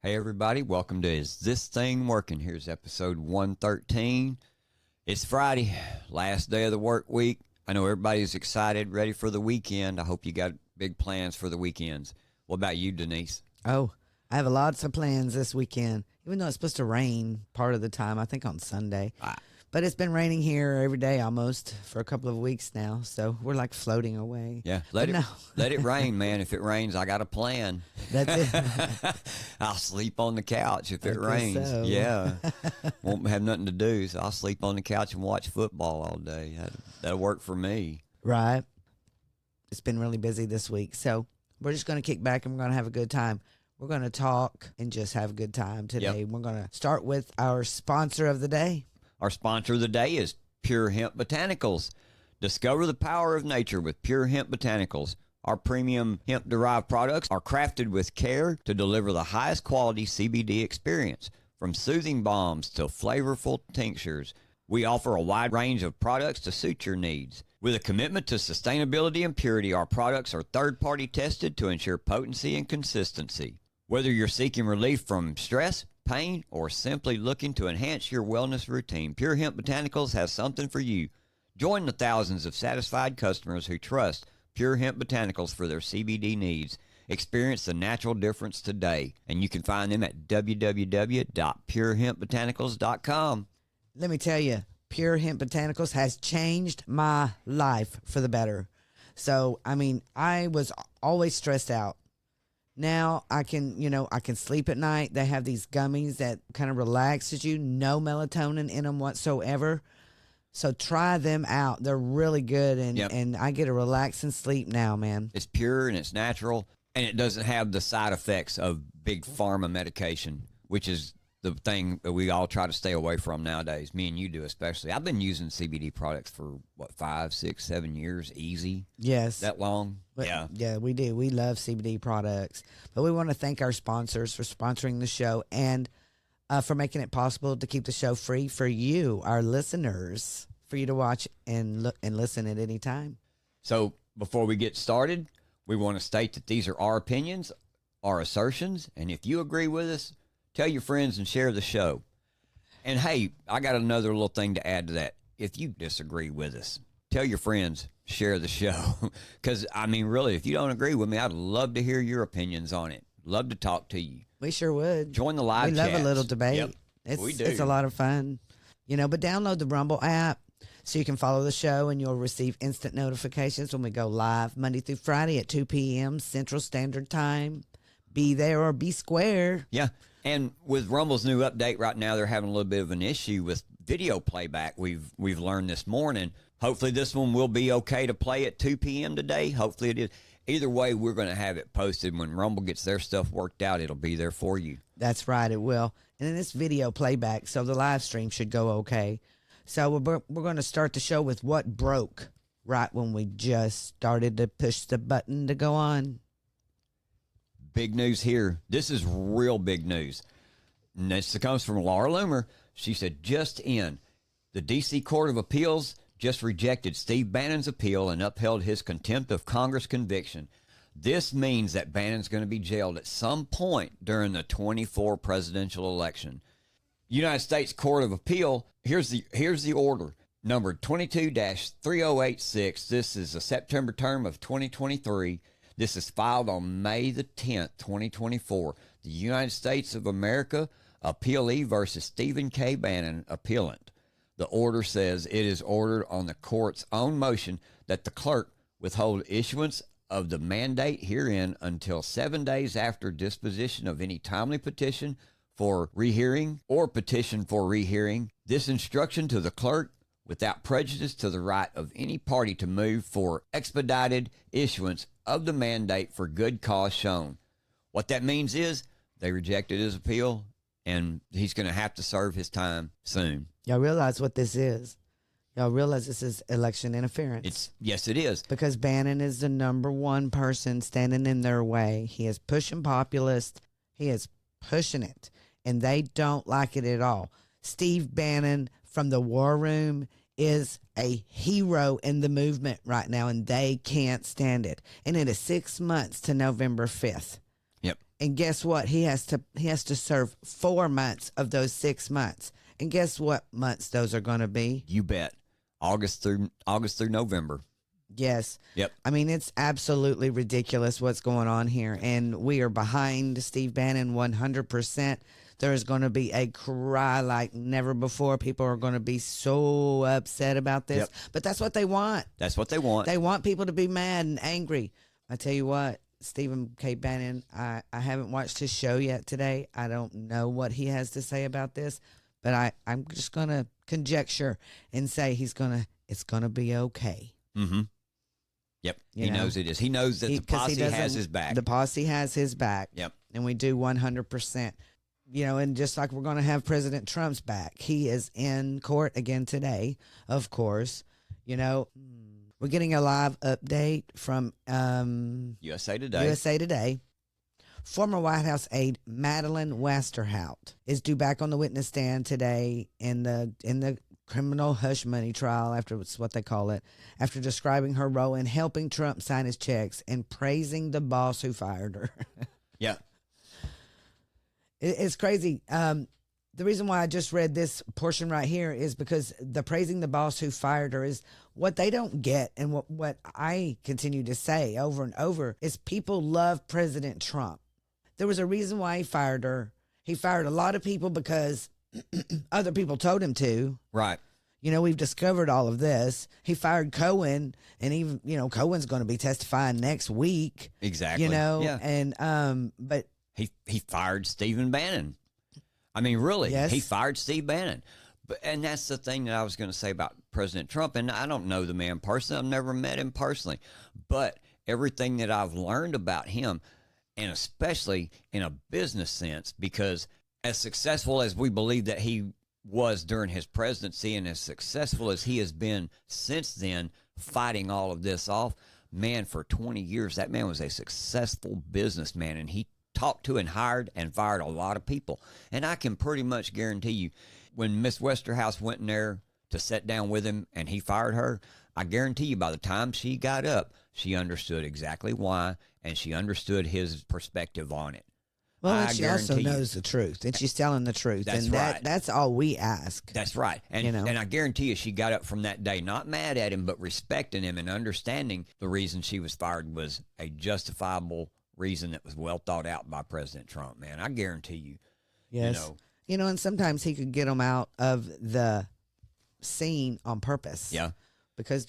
Hey everybody, welcome to Is This Thing Working? Here's episode 113. It's Friday, last day of the work week. I know everybody's excited, ready for the weekend. I hope you got big plans for the weekends. What about you, Denise? Oh, I have lots of plans this weekend, even though it's supposed to rain part of the time, I think on Sunday. But it's been raining here every day almost for a couple of weeks now, so we're like floating away. Yeah, let it rain, man. If it rains, I got a plan. That's it. I'll sleep on the couch if it I guess rains. so. Yeah, won't have nothing to do, so I'll sleep on the couch and watch football all day. That'll work for me. Right. It's been really busy this week, so we're just going to kick back and we're going to have a good time. We're going to talk and just have a good time today. Yep. We're going to start with our sponsor of the day. Our sponsor of the day is Pure Hemp Botanicals. Discover the power of nature with Pure Hemp Botanicals. Our premium hemp-derived products are crafted with care to deliver the highest quality CBD experience. From soothing balms to flavorful tinctures, we offer a wide range of products to suit your needs. With a commitment to sustainability and purity, our products are third-party tested to ensure potency and consistency. Whether you're seeking relief from stress, pain, or simply looking to enhance your wellness routine, Pure Hemp Botanicals has something for you. Join the thousands of satisfied customers who trust Pure Hemp Botanicals for their CBD needs. Experience the natural difference today, and you can find them at www.purehempbotanicals.com. Let me tell you, Pure Hemp Botanicals has changed my life for the better. So, I was always stressed out. Now I can sleep at night. They have these gummies that kind of relaxes you. No melatonin in them whatsoever. So try them out. They're really good, and I get a relaxing sleep now, man. It's pure and it's natural, and it doesn't have the side effects of big pharma medication, which is the thing that we all try to stay away from nowadays. Me and you do especially. I've been using CBD products for, 5, 6, 7 years, easy. Yes. That long? Yeah, we do. We love CBD products. But we want to thank our sponsors for sponsoring the show and for making it possible to keep the show free for you, our listeners, for you to watch and look and listen at any time. So before we get started, we want to state that these are our opinions, our assertions, and if you agree with us, tell your friends and share the show. And hey, I got another little thing to add to that. If you disagree with us, tell your friends, share the show. Because, really, if you don't agree with me, I'd love to hear your opinions on it. Love to talk to you. We sure would. Join the live chats. We love a little debate. Yep, we do. It's a lot of fun. But download the Rumble app so you can follow the show and you'll receive instant notifications when we go live Monday through Friday at 2 p.m. Central Standard Time. Be there or be square. Yeah. And with Rumble's new update right now, they're having a little bit of an issue with video playback. We've learned this morning. Hopefully this one will be okay to play at 2 p.m. today. Hopefully it is. Either way, we're going to have it posted. When Rumble gets their stuff worked out, it'll be there for you. That's right, it will. And then it's video playback, so the live stream should go okay. So we're going to start the show with what broke right when we just started to push the button to go on. Big news here. This is real big news. And this comes from Laura Loomer. She said, just in, the D.C. Court of Appeals just rejected Steve Bannon's appeal and upheld his contempt of Congress conviction. This means that Bannon's going to be jailed at some point during the 24 presidential election. United States Court of Appeal, here's the order. Number 22-3086. This is a September term of 2023. This is filed on May the 10th, 2024. The United States of America, appealee versus Stephen K. Bannon, appellant. The order says it is ordered on the court's own motion that the clerk withhold issuance of the mandate herein until 7 days after disposition of any timely petition for rehearing or petition for rehearing. This instruction to the clerk without prejudice to the right of any party to move for expedited issuance of the mandate for good cause shown. What that means is they rejected his appeal, and he's going to have to serve his time soon. Y'all realize what this is? Y'all realize this is election interference? Yes, it is. Because Bannon is the number one person standing in their way. He is pushing populist. He is pushing it, and they don't like it at all. Steve Bannon from the War Room is a hero in the movement right now, and they can't stand it. And it is 6 months to November 5th. Yep. And guess what? He has to serve 4 months of those 6 months. And guess what months those are going to be? You bet. August through November. Yes. Yep. I mean, it's absolutely ridiculous what's going on here. And we are behind Steve Bannon 100%. There's going to be a cry like never before. People are going to be so upset about this. Yep. But that's what they want. That's what they want. They want people to be mad and angry. I tell you what, Stephen K. Bannon, I haven't watched his show yet today. I don't know what he has to say about this. But I'm just going to conjecture and say it's going to be okay. Mm-hmm. Yep. He knows it is. He knows that the posse has his back. The posse has his back. Yep. And we do 100%. And just like we're going to have President Trump's back. He is in court again today, of course. We're getting a live update from USA Today. USA Today. Former White House aide Madeleine Westerhout is due back on the witness stand today in the criminal hush money trial, after it's what they call it, after describing her role in helping Trump sign his checks and praising the boss who fired her. Yeah. It's crazy. The reason why I just read this portion right here is because the praising the boss who fired her is what they don't get, and what I continue to say over and over is people love President Trump. There was a reason why he fired her. He fired a lot of people because other people told him to. Right. We've discovered all of this. He fired Cohen, and even, Cohen's going to be testifying next week. Exactly. Yeah. And, but he fired Stephen Bannon. I mean, really, yes. He fired Steve Bannon. And that's the thing that I was going to say about President Trump. And I don't know the man personally. I've never met him personally. But everything that I've learned about him, and especially in a business sense, because as successful as we believe that he was during his presidency and as successful as he has been since then, fighting all of this off, man, for 20 years, that man was a successful businessman, and he talked to and hired and fired a lot of people. And I can pretty much guarantee you, when Miss Westerhouse went in there to sit down with him and he fired her, I guarantee you by the time she got up, she understood exactly why, and she understood his perspective on it. Well, and she also knows the truth, and she's telling the truth. That's and right. That's all we ask. That's right. And and I guarantee you she got up from that day not mad at him, but respecting him and understanding the reason she was fired was a justifiable reason that was well thought out by President Trump, man. I guarantee you. Yes. And sometimes he could get them out of the scene on purpose. Yeah. Because,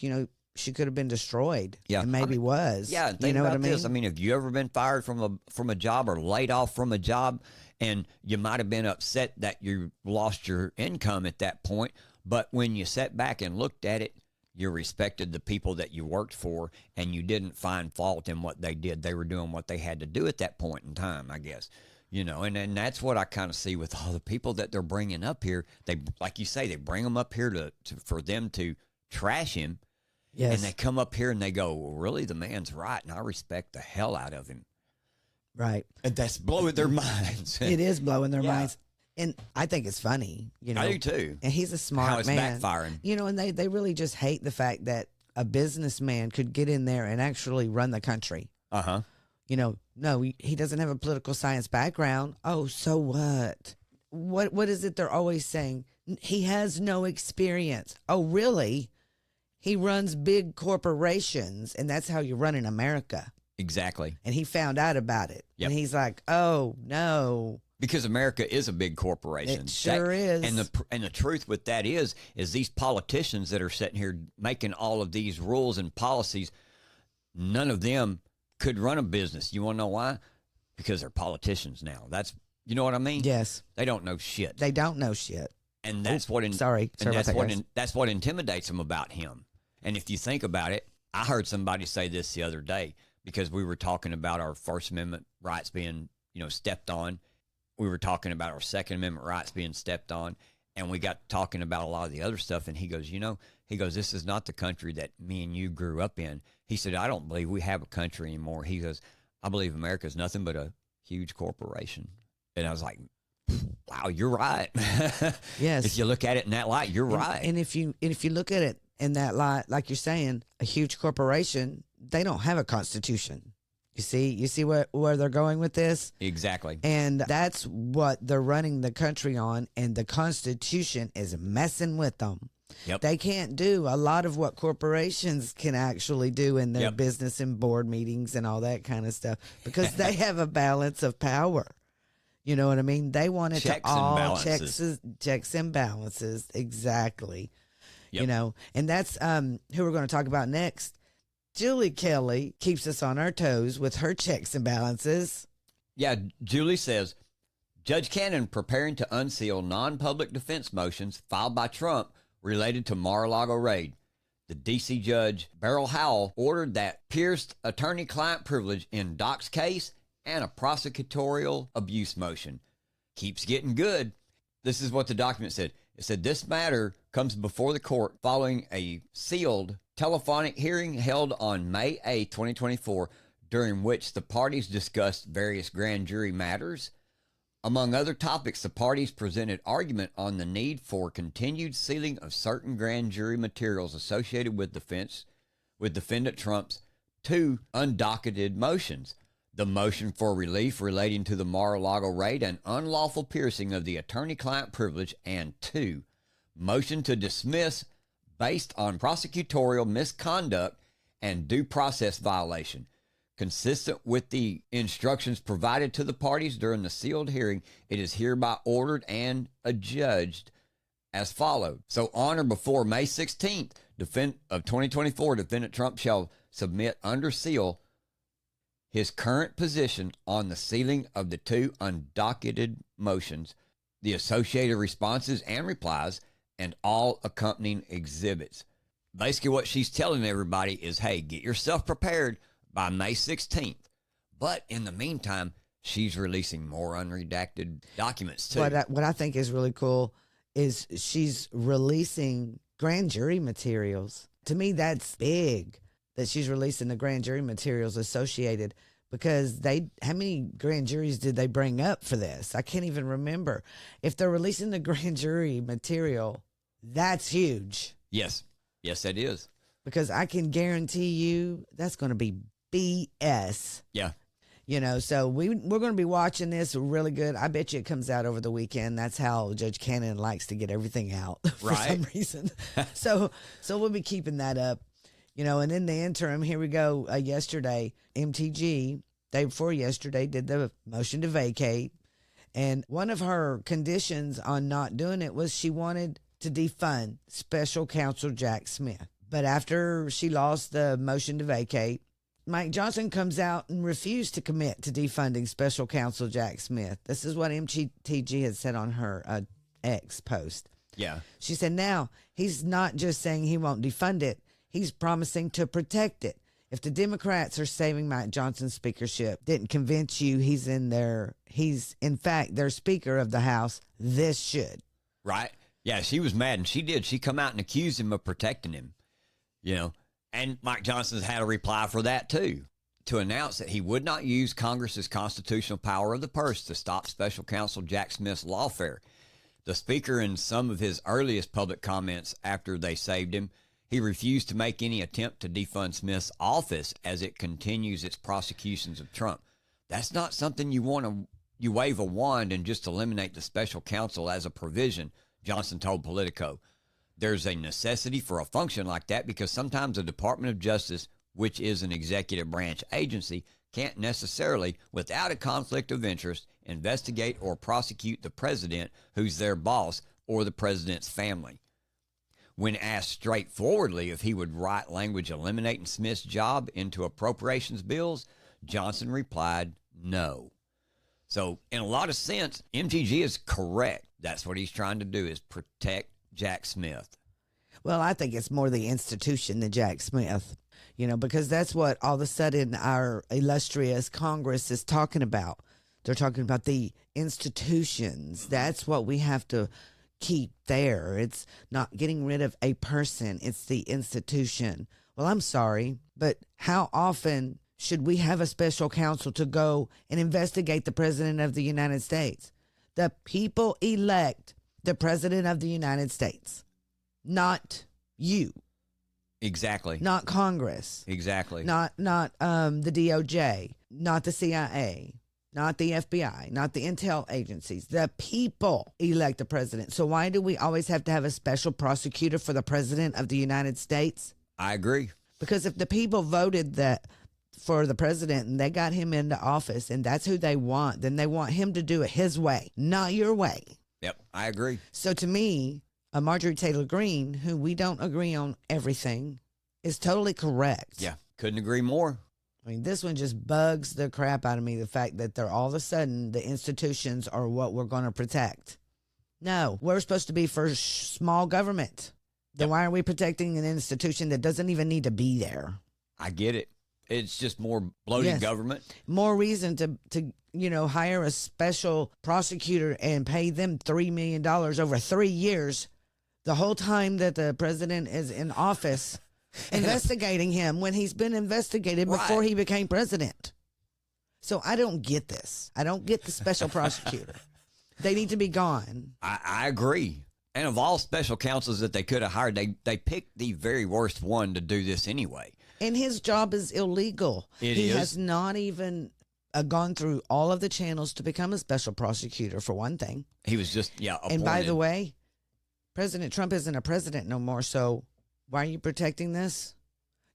she could have been destroyed. Yeah. And maybe was. Yeah. Think about what I mean? This. I mean, have you ever been fired from a job or laid off from a job, and you might have been upset that you lost your income at that point, but when you sat back and looked at it, you respected the people that you worked for, and you didn't find fault in what they did. They were doing what they had to do at that point in time, I guess. And that's what I kind of see with all the people that they're bringing up here. They, like you say, they bring them up here for them to trash him. Yes. And they come up here and they go, well, really, the man's right, and I respect the hell out of him. Right. And that's blowing their minds. It is blowing their minds. And I think it's funny, I do too. And he's a smart man. How it's backfiring. And they really just hate the fact that a businessman could get in there and actually run the country. Uh-huh. No, he doesn't have a political science background. Oh, so what? What is it they're always saying? He has no experience. Oh, really? He runs big corporations, and that's how you run in America. Exactly. And he found out about it. Yep. And he's like, oh, no. Because America is a big corporation. It sure is. And the truth with that is these politicians that are sitting here making all of these rules and policies, none of them could run a business. You want to know why? Because they're politicians now. That's, you know what I mean? Yes. They don't know shit. They don't know shit. And that's that's what intimidates them about him. And if you think about it, I heard somebody say this the other day, because we were talking about our First Amendment rights being, stepped on. We were talking about our Second Amendment rights being stepped on, and we got talking about a lot of the other stuff. And he goes, this is not the country that me and you grew up in. He said, I don't believe we have a country anymore. He goes, I believe America is nothing but a huge corporation. And I was like, wow, you're right. Yes. If you look at it in that light, you're right. And if you look at it in that light, like you're saying, a huge corporation, they don't have a constitution. You see where they're going with this? Exactly. And that's what they're running the country on, and the Constitution is messing with them. Yep. They can't do a lot of what corporations can actually do in their Yep. business and board meetings and all that kind of stuff, because they have a balance of power. You know what I mean? They want it Checks to and all balances. checks and balances. Exactly. Yep. You know, and that's who we're going to talk about next. Julie Kelly keeps us on our toes with her checks and balances. Yeah, Julie says, Judge Cannon preparing to unseal non-public defense motions filed by Trump related to Mar-a-Lago raid. The D.C. judge, Beryl Howell, ordered that pierced attorney-client privilege in Doc's case and a prosecutorial abuse motion. Keeps getting good. This is what the document said. It said this matter comes before the court following a sealed telephonic hearing held on May 8, 2024, during which the parties discussed various grand jury matters. Among other topics, the parties presented argument on the need for continued sealing of certain grand jury materials associated with defendant Trump's two undocketed motions: the motion for relief relating to the Mar-a-Lago raid and unlawful piercing of the attorney-client privilege, and two, motion to dismiss based on prosecutorial misconduct and due process violation. Consistent with the instructions provided to the parties during the sealed hearing, it is hereby ordered and adjudged as followed. So on or before May 16th of 2024, defendant Trump shall submit under seal his current position on the sealing of the two undocketed motions, the associated responses and replies, and all accompanying exhibits. Basically what she's telling everybody is, hey, get yourself prepared by May 16th. But in the meantime, she's releasing more unredacted documents too. What I think is really cool is she's releasing grand jury materials. To me, that's big that she's releasing the grand jury materials associated, because how many grand juries did they bring up for this? I can't even remember. If they're releasing the grand jury material, that's huge. Yes, it is. Because I can guarantee you that's going to be BS. Yeah. You know, so we're going to be watching this really good. I bet you it comes out over the weekend. That's how Judge Cannon likes to get everything out for some reason. So we'll be keeping that up. You know, and in the interim, here we go. Yesterday, MTG, day before yesterday, did the motion to vacate. And one of her conditions on not doing it was she wanted to defund special counsel Jack Smith. But after she lost the motion to vacate, Mike Johnson comes out and refused to commit to defunding special counsel Jack Smith. This is what MTG had said on her X post. Yeah. She said now he's not just saying he won't defund it, he's promising to protect it. If the Democrats are saving Mike Johnson's speakership didn't convince you he's in fact their Speaker of the House, this should. Right. Yeah, she was mad, and she did. She come out and accused him of protecting him, you know. And Mike Johnson's had a reply for that, too, to announce that he would not use Congress's constitutional power of the purse to stop special counsel Jack Smith's lawfare. The Speaker, in some of his earliest public comments after they saved him, he refused to make any attempt to defund Smith's office as it continues its prosecutions of Trump. That's not something you wave a wand and just eliminate the special counsel as a provision, Johnson told Politico. There's a necessity for a function like that because sometimes the Department of Justice, which is an executive branch agency, can't necessarily, without a conflict of interest, investigate or prosecute the president, who's their boss, or the president's family. When asked straightforwardly if he would write language eliminating Smith's job into appropriations bills, Johnson replied, no. So, in a lot of sense, MTG is correct. That's what he's trying to do, is protect Jack Smith. Well, I think it's more the institution than Jack Smith, you know, because that's what all of a sudden our illustrious Congress is talking about. They're talking about the institutions. That's what we have to keep there. It's not getting rid of a person. It's the institution. Well, I'm sorry, but how often should we have a special counsel to go and investigate the president of the United States? The people elect the president of the United States, not you. Exactly. Not Congress. Exactly. Not the DOJ. not the CIA, not the FBI, not the intel agencies. The people elect the president. So why do we always have to have a special prosecutor for the president of the United States? I agree. Because if the people voted that for the president and they got him into office and that's who they want, then they want him to do it his way, not your way. Yep, I agree. So to me, Marjorie Taylor Greene, who we don't agree on everything, is totally correct. Yeah, couldn't agree more. I mean, this one just bugs the crap out of me, the fact that they're all of a sudden the institutions are what we're going to protect. No, we're supposed to be for small government. Then why are we protecting an institution that doesn't even need to be there? I get it. It's just more bloated government. More reason to hire a special prosecutor and pay them $3 million over 3 years the whole time that the president is in office investigating him when he's been investigated before he became president. So I don't get this. I don't get the special prosecutor. They need to be gone. I agree. And of all special counsels that they could have hired, they picked the very worst one to do this anyway. And his job is illegal. He has not even gone through all of the channels to become a special prosecutor, for one thing. He was just, appointed. And by the way, President Trump isn't a president no more, so why are you protecting this?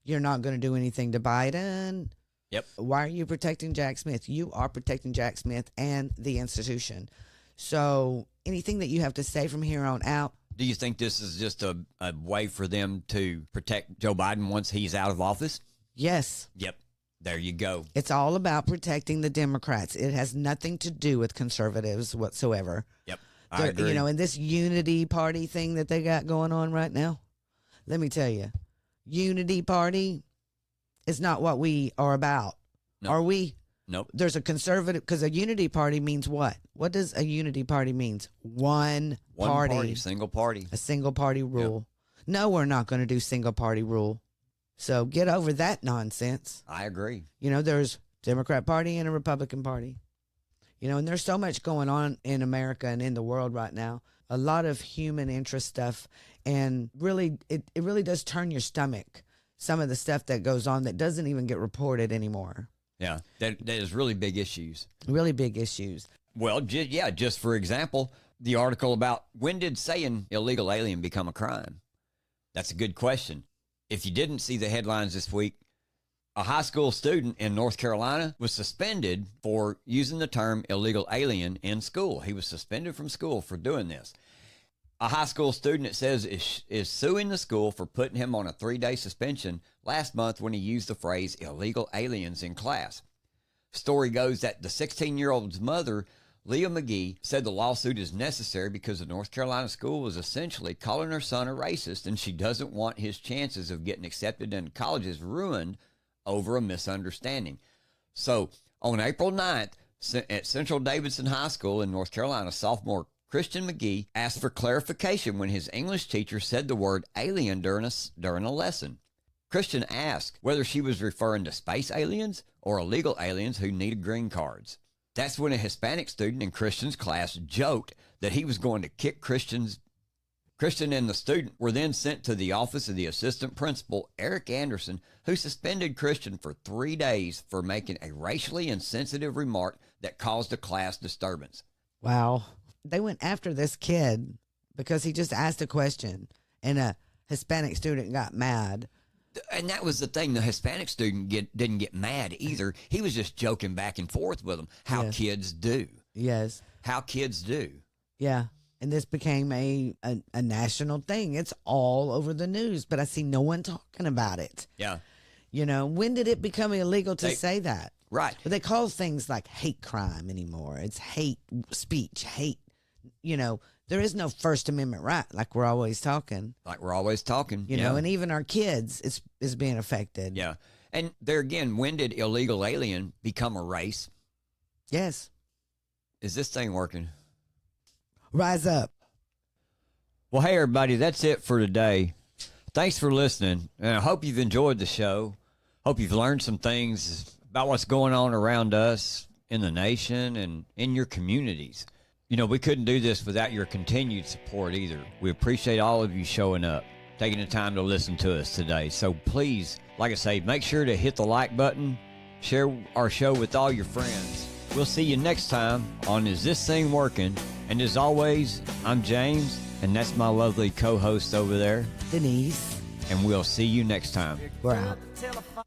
You're not going to do anything to Biden. Yep. Why are you protecting Jack Smith? You are protecting Jack Smith and the institution. So anything that you have to say from here on out. Do you think this is just a way for them to protect Joe Biden once he's out of office? Yes. Yep. There you go. It's all about protecting the Democrats. It has nothing to do with conservatives whatsoever. Yep. I agree. In this unity party thing that they got going on right now, let me tell you, unity party is not what we are about. Nope. Are we? Nope. There's a conservative, because a unity party means what? What does a unity party means? One party. Single party. A single party rule. Yep. No, we're not going to do single party rule. So get over that nonsense. I agree. There's Democrat Party and a Republican Party. And there's so much going on in America and in the world right now. A lot of human interest stuff. And really, it really does turn your stomach, some of the stuff that goes on that doesn't even get reported anymore. Yeah, that is really big issues. Really big issues. Well, just for example, the article about when did saying illegal alien become a crime? That's a good question. If you didn't see the headlines this week, a high school student in North Carolina was suspended for using the term illegal alien in school. He was suspended from school for doing this. A high school student, it says, is suing the school for putting him on a 3-day suspension last month when he used the phrase illegal aliens in class. Story goes that the 16-year-old's mother, Leah McGee, said the lawsuit is necessary because the North Carolina school was essentially calling her son a racist, and she doesn't want his chances of getting accepted into colleges ruined over a misunderstanding. So on April 9th, at Central Davidson High School in North Carolina, sophomore Christian McGee asked for clarification when his English teacher said the word alien during a lesson. Christian asked whether she was referring to space aliens or illegal aliens who needed green cards. That's when a Hispanic student in Christian's class joked that he was going to kick Christian and the student were then sent to the office of the assistant principal, Eric Anderson, who suspended Christian for 3 days for making a racially insensitive remark that caused a class disturbance. Wow. They went after this kid because he just asked a question and a Hispanic student got mad. And that was the thing. The Hispanic student didn't get mad either. He was just joking back and forth with them. How kids do. Yes. How kids do. Yeah. And this became a national thing. It's all over the news, but I see no one talking about it. Yeah. When did it become illegal to say that? Right. But they call things like hate crime anymore. It's hate speech, hate. There is no First Amendment right, like we're always talking. And even our kids is being affected. Yeah. And there again, when did illegal alien become a race? Yes. Is this thing working? Rise up. Well, hey, everybody, that's it for today. Thanks for listening, and I hope you've enjoyed the show. Hope you've learned some things about what's going on around us in the nation and in your communities. We couldn't do this without your continued support either. We appreciate all of you showing up, taking the time to listen to us today. So please, like I say, make sure to hit the like button, Share our show with all your friends. We'll see you next time on Is This Thing Working? And as always, I'm James, and that's my lovely co-host over there. Denise. And we'll see you next time. We're out.